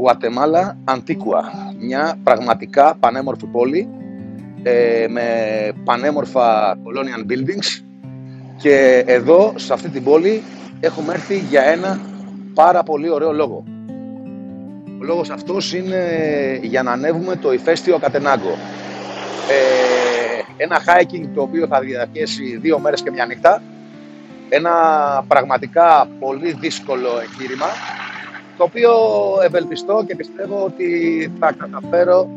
Γουατεμάλα Αντίκουα, μια πραγματικά πανέμορφη πόλη με πανέμορφα colonial buildings, και εδώ σε αυτή την πόλη έχουμε έρθει για ένα πάρα πολύ ωραίο λόγο. Ο λόγος αυτός είναι για να ανέβουμε το ηφαίστειο Ακατενάγκο. Ένα hiking το οποίο θα διαρκέσει 2 μέρες και 1 νύχτα. Ένα πραγματικά πολύ δύσκολο εγχείρημα, το οποίο ευελπιστώ και πιστεύω ότι θα καταφέρω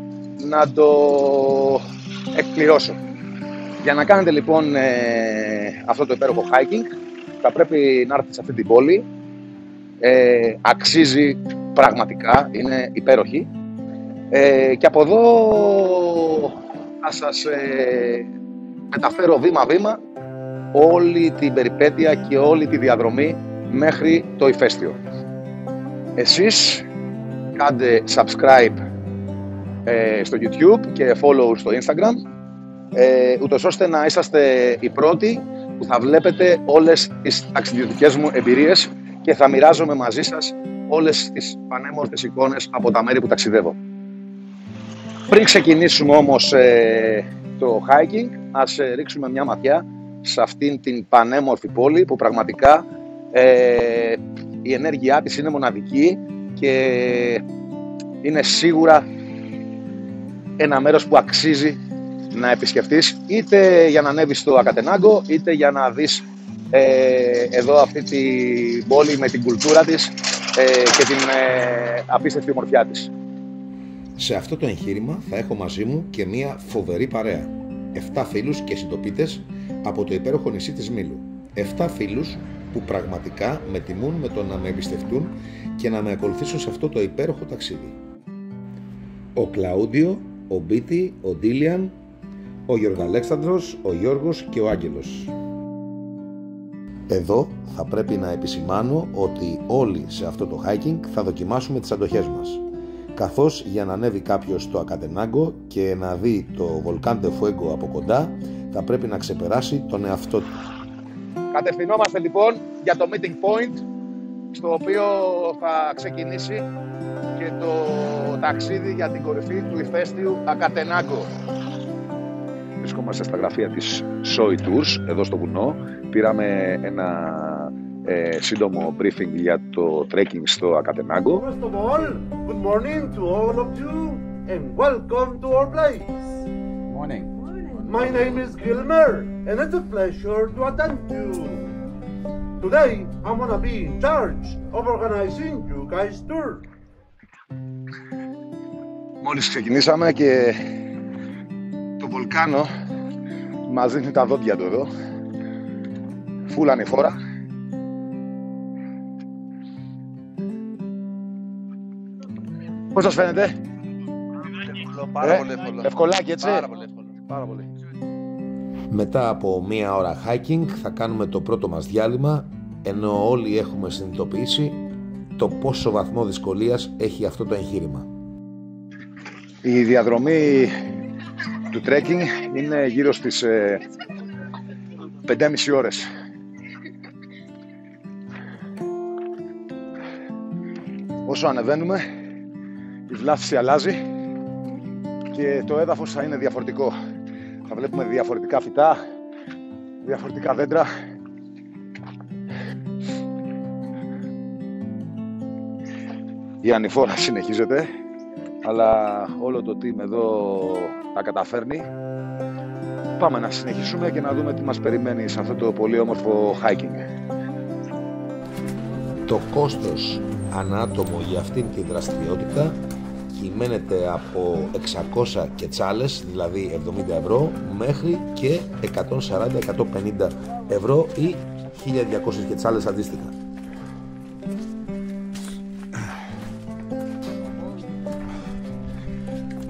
να το εκπληρώσω. Για να κάνετε λοιπόν αυτό το υπέροχο hiking, θα πρέπει να έρθετε σε αυτή την πόλη. Αξίζει πραγματικά, είναι υπέροχη. Και από εδώ θα σας μεταφέρω βήμα-βήμα όλη την περιπέτεια και όλη τη διαδρομή μέχρι το ηφαίστειο. Εσείς κάντε subscribe στο YouTube και follow στο Instagram, ούτως ώστε να είσαστε οι πρώτοι που θα βλέπετε όλες τις ταξιδιωτικές μου εμπειρίες και θα μοιράζομαι μαζί σας όλες τις πανέμορφες εικόνες από τα μέρη που ταξιδεύω. Πριν ξεκινήσουμε όμως το hiking, ας ρίξουμε μια ματιά σε αυτήν την πανέμορφη πόλη που πραγματικά η ενέργειά της είναι μοναδική και είναι σίγουρα ένα μέρος που αξίζει να επισκεφτείς, είτε για να ανέβεις στο Ακατενάγκο, είτε για να δεις εδώ αυτή την πόλη με την κουλτούρα της και την απίστευτη ομορφιά της. Σε αυτό το εγχείρημα θα έχω μαζί μου και μια φοβερή παρέα. 7 φίλους και συντοπίτες από το υπέροχο νησί της Μήλου. 7 φίλους που πραγματικά με τιμούν με το να με εμπιστευτούν και να με ακολουθήσουν σε αυτό το υπέροχο ταξίδι. Ο Κλαούντιο, ο Μπίτι, ο Ντίλιαν, ο Γιώργος, ο Γιώργος και ο Άγγελος. Εδώ θα πρέπει να επισημάνω ότι όλοι σε αυτό το hiking θα δοκιμάσουμε τις αντοχές μας. Καθώς για να ανέβει κάποιος στο Ακατενάγκο και να δει το Volcán de Fuego από κοντά, θα πρέπει να ξεπεράσει τον εαυτό του. Κατευθυνόμαστε λοιπόν για το meeting point, στο οποίο θα ξεκινήσει και το ταξίδι για την κορυφή του ηφαίστειου Ακατενάγκο. Βρισκόμαστε στα γραφεία της Soi Tours, εδώ στο βουνό. Πήραμε ένα σύντομο briefing για το trekking στο Ακατενάγκο. First of all, good morning to all of you and welcome to our place. Morning. My name is Gilmer and it's a pleasure to attend you. Today, I'm gonna be in charge of organizing you guys' tour. Μόλις ξεκινήσαμε και το βολκάνο μας δίνει τα δόντια του εδώ. Φουλ ανηφόρα. Πώς σας φαίνεται? Πάρα πολύ εύκολο. Ευκολάκι, έτσι. Πάρα πολύ εύκολο. Πάρα πολύ. Μετά από 1 ώρα hiking θα κάνουμε το πρώτο μας διάλειμμα, ενώ όλοι έχουμε συνειδητοποιήσει το πόσο βαθμό δυσκολίας έχει αυτό το εγχείρημα. Η διαδρομή του trekking είναι γύρω στις 5,5 ώρες. Όσο ανεβαίνουμε, η βλάστηση αλλάζει και το έδαφος θα είναι διαφορετικό. Θα βλέπουμε διαφορετικά φυτά, διαφορετικά δέντρα. Η ανηφόρα συνεχίζεται, αλλά όλο το team εδώ τα καταφέρνει. Πάμε να συνεχίσουμε και να δούμε τι μας περιμένει σε αυτό το πολύ όμορφο hiking. Το κόστος ανά άτομο για αυτήν τη δραστηριότητα κυμαίνεται από 600 κετσάλες, δηλαδή 70 ευρώ, μέχρι και 140-150 ευρώ ή 1200 κετσάλες αντίστοιχα.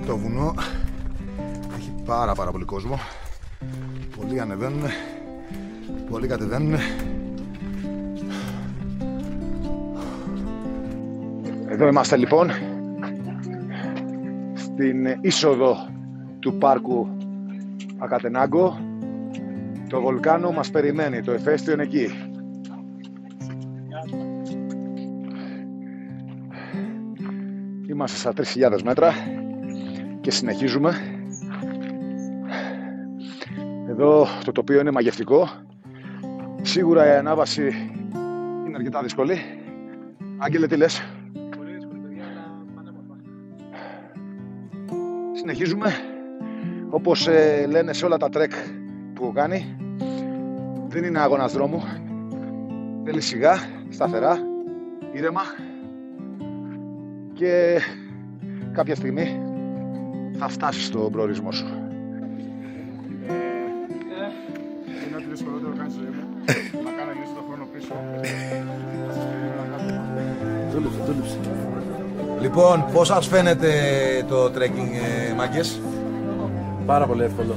Το βουνό έχει πάρα πολύ κόσμο. Πολλοί ανεβαίνουν, πολλοί κατεβαίνουν. Εδώ είμαστε λοιπόν στην είσοδο του πάρκου Ακατενάγκο. Το βολκάνο μας περιμένει, το ηφαίστειο είναι εκεί. Είμαστε στα 3.000 μέτρα και συνεχίζουμε. Εδώ το τοπίο είναι μαγευτικό. Σίγουρα η ανάβαση είναι αρκετά δύσκολη. Άγγελε, τι λες? Πολύ δύσκολη, παιδιά, αλλά πανέμορφα. Συνεχίζουμε. Όπως λένε σε όλα τα τρεκ που έχω κάνει, δεν είναι αγώνας δρόμου. Θέλει σιγά, σταθερά, ήρεμα και κάποια στιγμή θα φτάσεις στον προορισμό σου. Είναι ό,τι δυσκολότερο κάνει στη ζωή μου. Να κάνω εμείς τον χρόνο πίσω. Δούλεψε. Λοιπόν, πώς σας φαίνεται το trekking, μάγκες? Πάρα πολύ εύκολο.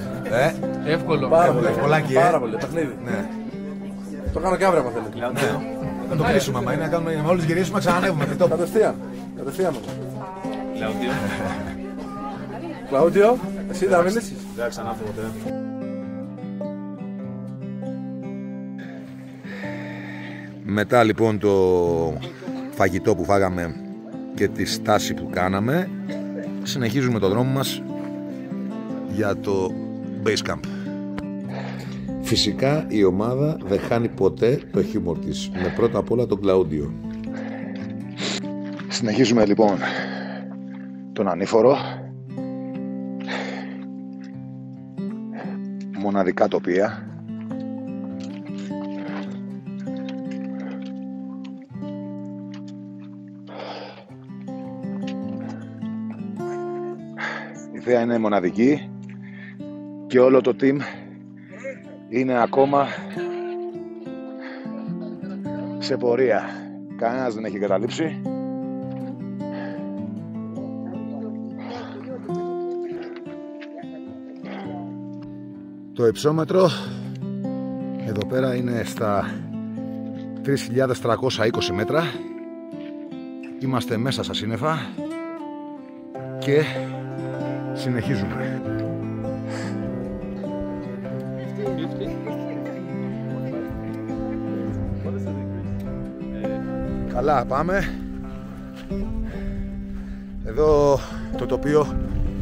Εύκολο. Πάρα πολύ ευκολάκι, Πάρα πολύ. Παιχνίδι. Ναι. Το κάνω και αύριο, αν θέλετε. Να το κλείσουμε, άμα είναι να κάνουμε, μόλις γυρίσουμε ξανανεύουμε. Κατευθείαν. Κλαούντιο, εσύ θα μείνεις? Δεν θα ξανάρθω ποτέ. Μετά λοιπόν το φαγητό που φάγαμε και τη στάση που κάναμε, συνεχίζουμε το δρόμο μας για το base camp. Φυσικά η ομάδα δεν χάνει ποτέ το χιούμορ της, με πρώτα απ' όλα τον Κλαούντιο. Συνεχίζουμε λοιπόν τον ανήφορο. Μοναδικά τοπία. Η θέα είναι μοναδική και όλο το team είναι ακόμα σε πορεία. Κανένας δεν έχει καταλήψει. Το υψόμετρο εδώ πέρα είναι στα 3.320 μέτρα. Είμαστε μέσα στα σύννεφα και συνεχίζουμε. Καλά, πάμε. Εδώ το τοπίο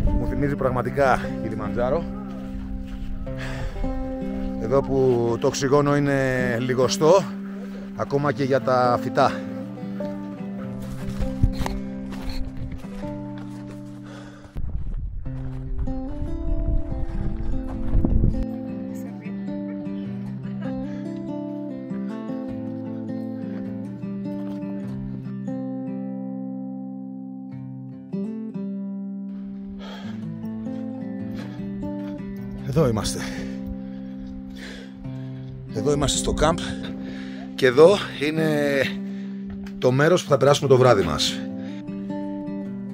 μου θυμίζει πραγματικά Κιλιμαντζάρο. Εδώ που το οξυγόνο είναι λιγοστό, ακόμα και για τα φυτά. Εδώ είμαστε. Εδώ είμαστε στο camp και εδώ είναι το μέρος που θα περάσουμε το βράδυ μας.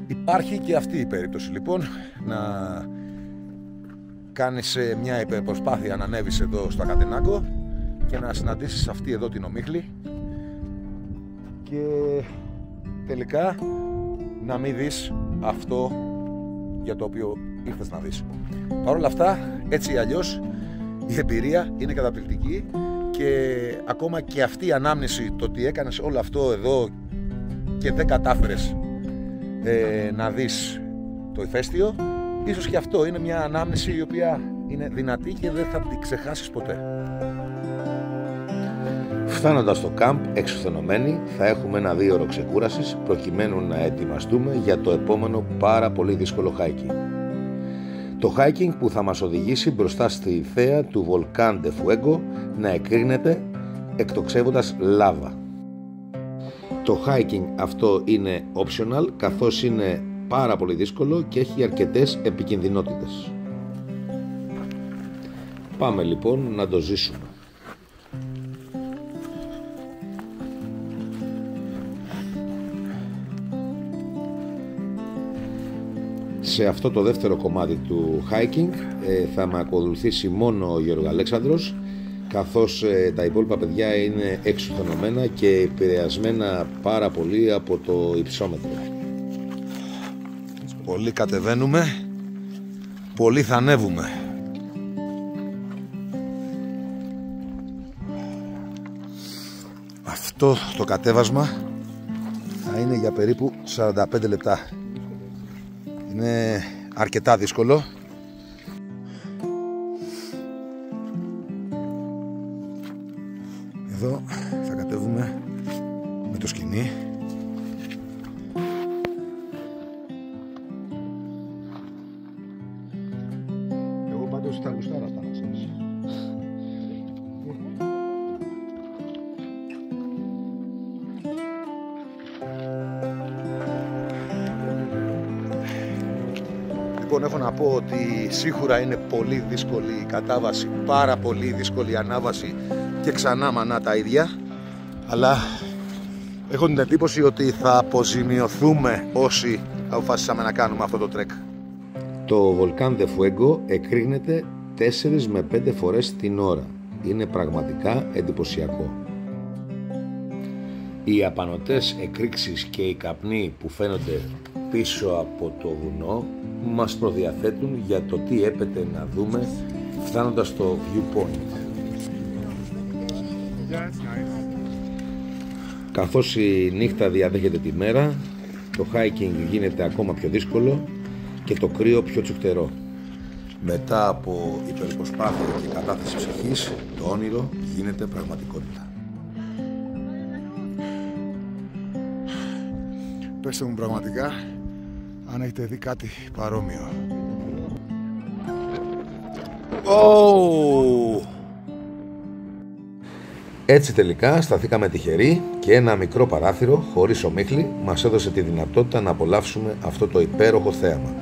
Υπάρχει και αυτή η περίπτωση λοιπόν, να κάνεις μια προσπάθεια να ανέβεις εδώ στο Ακατενάγκο και να συναντήσεις αυτή εδώ την ομίχλη και τελικά να μην δεις αυτό για το οποίο ήρθες να δεις. Παρ' όλα αυτά, έτσι ή αλλιώς, η εμπειρία είναι καταπληκτική και ακόμα και αυτή η ανάμνηση, το ότι έκανες όλο αυτό εδώ και δεν κατάφερες να δεις το ηφαίστειο, ίσως και αυτό είναι μια ανάμνηση η οποία είναι δυνατή και δεν θα την ξεχάσεις ποτέ. Φτάνοντας στο camp εξουθενωμένοι, θα έχουμε ένα 2ωρο ξεκούρασης προκειμένου να ετοιμαστούμε για το επόμενο πάρα πολύ δύσκολο hiking. Το hiking που θα μας οδηγήσει μπροστά στη θέα του Volcán de Fuego να εκρίνεται εκτοξεύοντας λάβα. Το hiking αυτό είναι optional, καθώς είναι πάρα πολύ δύσκολο και έχει αρκετές επικινδυνότητες. Πάμε λοιπόν να το ζήσουμε. Σε αυτό το δεύτερο κομμάτι του hiking θα με ακολουθήσει μόνο ο Γιώργος Αλέξανδρος, καθώς τα υπόλοιπα παιδιά είναι εξουθενωμένα και επηρεασμένα πάρα πολύ από το υψόμετρο. Πολύ κατεβαίνουμε, πολύ θα ανέβουμε. Αυτό το κατέβασμα θα είναι για περίπου 45 λεπτά. Είναι αρκετά δύσκολο. Εδώ θα κατέβουμε με το σκηνή. Εγώ πάντως τα γουστάρα αυτά να ξέρεις. Λοιπόν, έχω να πω ότι σίγουρα είναι πολύ δύσκολη η κατάβαση, πάρα πολύ δύσκολη η ανάβαση και ξανά μανά τα ίδια, αλλά έχω την εντύπωση ότι θα αποζημιωθούμε όσοι αποφασίσαμε να κάνουμε αυτό το τρεκ. Το Volcán de Fuego εκρήγνεται 4 με 5 φορές την ώρα. Είναι πραγματικά εντυπωσιακό. Οι απανωτές εκρήξεις και οι καπνοί που φαίνονται πίσω από το βουνό μας προδιαθέτουν για το τι έπεται να δούμε φτάνοντας στο viewpoint. Καθώς η νύχτα διαδέχεται τη μέρα, το hiking γίνεται ακόμα πιο δύσκολο και το κρύο πιο τσουκτερό. Μετά από υπερπροσπάθεια και κατάθεση ψυχής, το όνειρο γίνεται πραγματικότητα. Πέστε μου πραγματικά αν έχετε δει κάτι παρόμοιο. Έτσι τελικά σταθήκαμε τυχεροί και ένα μικρό παράθυρο χωρίς ομίχλη μας έδωσε τη δυνατότητα να απολαύσουμε αυτό το υπέροχο θέαμα.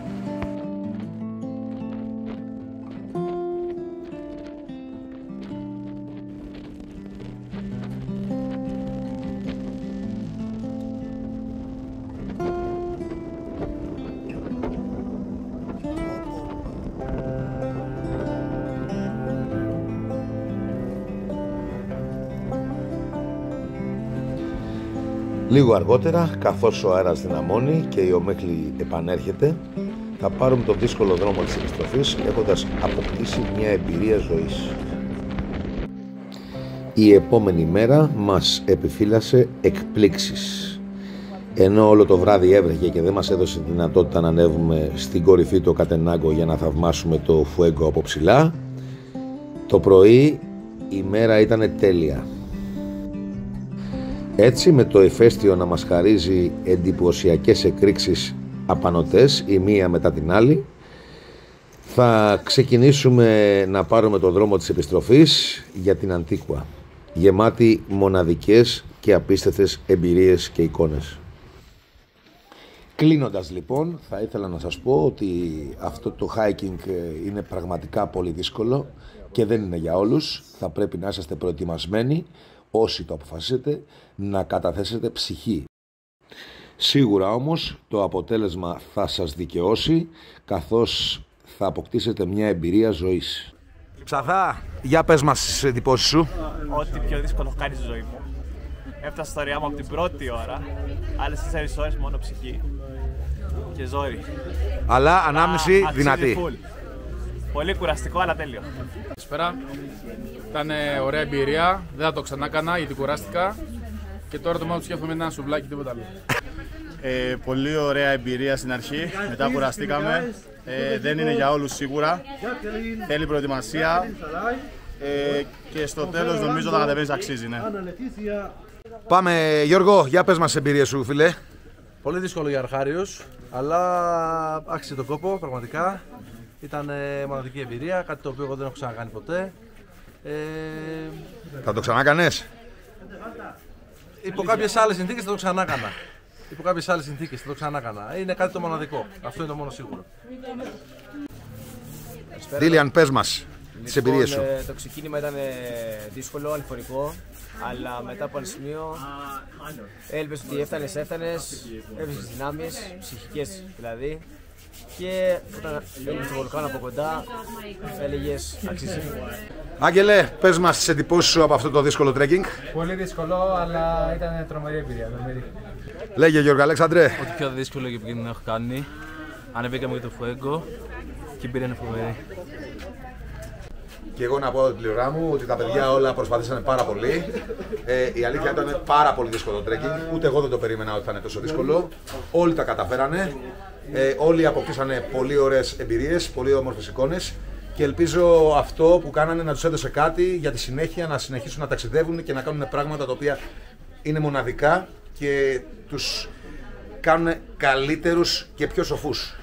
Λίγο αργότερα, καθώς ο αέρας δυναμώνει και η ομίχλη επανέρχεται, θα πάρουμε τον δύσκολο δρόμο της επιστροφής έχοντας αποκτήσει μια εμπειρία ζωής. Η επόμενη μέρα μας επιφύλασε εκπλήξεις. Ενώ όλο το βράδυ έβρεχε και δεν μας έδωσε τη δυνατότητα να ανέβουμε στην κορυφή του Κατενάγκο για να θαυμάσουμε το Fuego από ψηλά, το πρωί η μέρα ήταν τέλεια. Έτσι, με το ηφαίστειο να μας χαρίζει εντυπωσιακές εκρήξεις απανωτές η μία μετά την άλλη, θα ξεκινήσουμε να πάρουμε το δρόμο της επιστροφής για την Αντίκουα, γεμάτη μοναδικές και απίστευτες εμπειρίες και εικόνες. Κλείνοντας λοιπόν, θα ήθελα να σας πω ότι αυτό το hiking είναι πραγματικά πολύ δύσκολο και δεν είναι για όλους. Θα πρέπει να είσαστε προετοιμασμένοι, όσοι το αποφασίσετε, να καταθέσετε ψυχή. Σίγουρα όμως το αποτέλεσμα θα σας δικαιώσει, καθώς θα αποκτήσετε μια εμπειρία ζωής. Ψαθά, για πες μας τις εντυπώσεις σου. Ό,τι πιο δύσκολο έχω κάνει στη ζωή μου. Έφτασα στο Ριάμ από την πρώτη ώρα, άλλες 4 ώρες μόνο ψυχή και ζόρι. Αλλά ανάμνηση δυνατή. Πολύ κουραστικό, αλλά τέλειο. Καλησπέρα. Ήταν ωραία εμπειρία. Δεν θα το ξανά έκανα γιατί κουράστηκα. Και τώρα το μόνο που σκέφτομαι είναι ένα σουβλάκι, τίποτα άλλο. Πολύ ωραία εμπειρία στην αρχή. Μετά κουραστήκαμε. Δεν είναι για όλους σίγουρα. Θέλει προετοιμασία. Και στο τέλος νομίζω θα κατεβαίνεις αξίζει. Ναι. Πάμε Γιώργο, για πες μας τις εμπειρίες σου φίλε. Πολύ δύσκολο για αρχάριους, αλλά άξιζε τον κόπο πραγματικά. Ήταν μοναδική εμπειρία, κάτι το οποίο εγώ δεν έχω ξανακάνει ποτέ. Θα το ξανάκανες? Υπό κάποιες άλλες συνθήκες θα το ξανάκανα. Υπό κάποιες άλλες συνθήκες θα το ξανάκανα. Είναι κάτι το μοναδικό. Αυτό είναι το μόνο σίγουρο. Δίλιαν, πες μας τις εμπειρίες σου. Το ξεκίνημα ήταν δύσκολο, αλφορικό, αλλά μετά από ένα σημείο έλπιζες ότι έφτανες, έβρισκες δυνάμεις, ψυχικές δηλαδή, και όταν έβλεπες το βολκάνο από κοντά έλεγες αξίζει. Άγγελε, πες μας τις εντυπώσεις σου από αυτό το δύσκολο τρέκινγκ. Πολύ δύσκολο, αλλά ήταν τρομερή εμπειρία. Λέγε Γιώργο Αλέξανδρε. Ό,τι πιο δύσκολο και επικίνδυνο έχω κάνει. Ανεβήκαμε για το Fuego και η εμπειρία είναι φοβερή. Και εγώ να πω την πλευρά μου ότι τα παιδιά όλα προσπαθήσανε πάρα πολύ. Η αλήθεια ήταν πάρα πολύ δύσκολο το trekking. Ούτε εγώ δεν το περίμενα ότι θα είναι τόσο δύσκολο. Όλοι τα καταφέρανε. Όλοι αποκτήσανε πολύ ωραίες εμπειρίες, πολύ όμορφες εικόνες. Και ελπίζω αυτό που κάνανε να τους έδωσε κάτι για τη συνέχεια, να συνεχίσουν να ταξιδεύουν και να κάνουν πράγματα τα οποία είναι μοναδικά και τους κάνουν καλύτερους και πιο σοφούς.